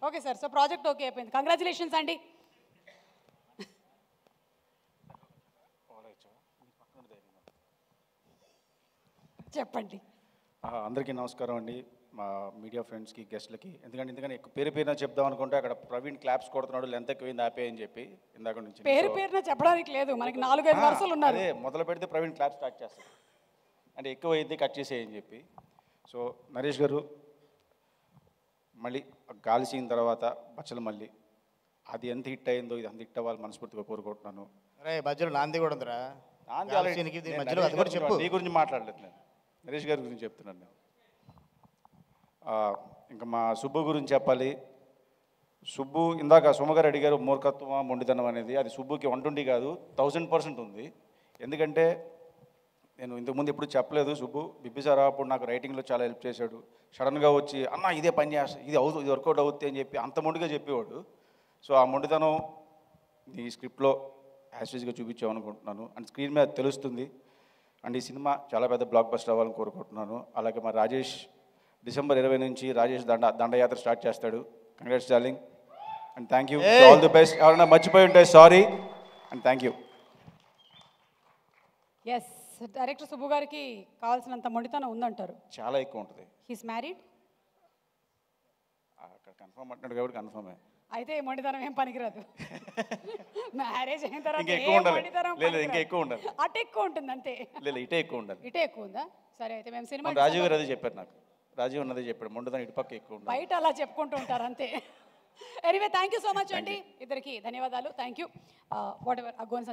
Okay sir, so project okay అయిపోయింది, congratulations అండి. చెప్పండి. అందరికీ నమస్కారం అండి, మా మీడియా ఫ్రెండ్స్కి, గెస్ట్లకి. ఎందుకంటే ఎక్కువ పేరు పేరున చెప్దాం అనుకుంటే అక్కడ ప్రవీణ్ క్లాప్స్ కొడుతున్నాడు, లెంత్ ఎక్కువైంది ఆపే అని చెప్పి ఇందాక నుంచి పేరున చెప్పడానికి లేదు, మనకి 4-5 వరుసలు ఉన్నారు. అదే మొదలు పెడితే ప్రవీణ్ క్లాప్ స్టార్ట్ చేస్తాడు, అంటే ఎక్కువ అయింది కట్ చేసేయని చెప్పి. సో నరేష్ గారు మళ్ళీ గాలి సీన్ తర్వాత బచ్చలు మళ్ళీ అది ఎంత హిట్ అయిందో ఇది అంత హిట్ అవ్వాలి మనస్ఫూర్తిగా కోరుకుంటున్నాను. అరే మధ్యలో నాంది కూడా ఉందిరా. మధ్యలో అది కూడా చెప్పు. నీ గురించి మాట్లాడలేదు నేను, నరేష్ గారి గురించి చెప్తున్నాను నేను. ఇంకా మా సుబ్బు గురించి చెప్పాలి. సుబ్బు ఇందాక సుమగారు అడిగారు మూర్ఖత్వం మొండితనం అనేది, అది సుబ్బుకి 120 కాదు 1000% ఉంది. ఎందుకంటే నేను ఇంతకుముందు ఎప్పుడు చెప్పలేదు, సుబ్బు బిబ్బిసారా అప్పుడు నాకు రైటింగ్లో చాలా హెల్ప్ చేశాడు. సడన్గా వచ్చి అన్న ఇదే పని చేస్తా, ఇది అవుతుంది, ఇది వర్కౌట్ అవుతుంది అని చెప్పి అంత మొండిగా చెప్పేవాడు. సో ఆ మొండితనం నీ స్క్రిప్ట్లో యాస్టీజ్గా చూపించావు అనుకుంటున్నాను, అండ్ స్క్రీన్ మీద తెలుస్తుంది. అండ్ ఈ సినిమా చాలా పెద్ద బ్లాక్ బస్టర్ అవ్వాలని కోరుకుంటున్నాను. అలాగే మా రాజేష్ డిసెంబర్ 20 నుంచి రాజేష్ దండయాత్ర స్టార్ట్ చేస్తాడు. Congrats darling and thank you, all the best. ఎవరైనా మర్చిపోయి ఉంటే sorry and thank you. Yes, director Subbu గారికి కావాల్సినంత మొండితనం ఉందంటారు. చాలా ఎక్కువ ఉంటుంది. He's married? అక్కడ కన్ఫర్మ్ అంటున్నాడు కాబట్టి కన్ఫర్మే. అయితే మొండితనం ఏం పనికిరాదు. మ్యారేజ్ అయిన తర్వాత ఇంకా ఎక్కువ ఉండాలి. లేదు ఇంకా ఎక్కువ ఉండాలి. అటు ఎక్కువ ఉంటుంది అంతే. లేదు ఇటే ఎక్కువ ఉండాలి. ఇటే ఎక్కువ ఉందా? సరే అయితే మేము సినిమా రాజీవ్ గారు అదే చెప్పారు నాకు, రాజీవ్ ఉన్నదే చెప్పాడు, మొండితనం ఇటు పక్క ఎక్కువ ఉండాలి. బయట అలా చెప్పుకుంటూ ఉంటారు అంతే. Anyway thank you so much అండి, ఇద్దరికి ధన్యవాదాలు. Thank you. Whatever అగోన్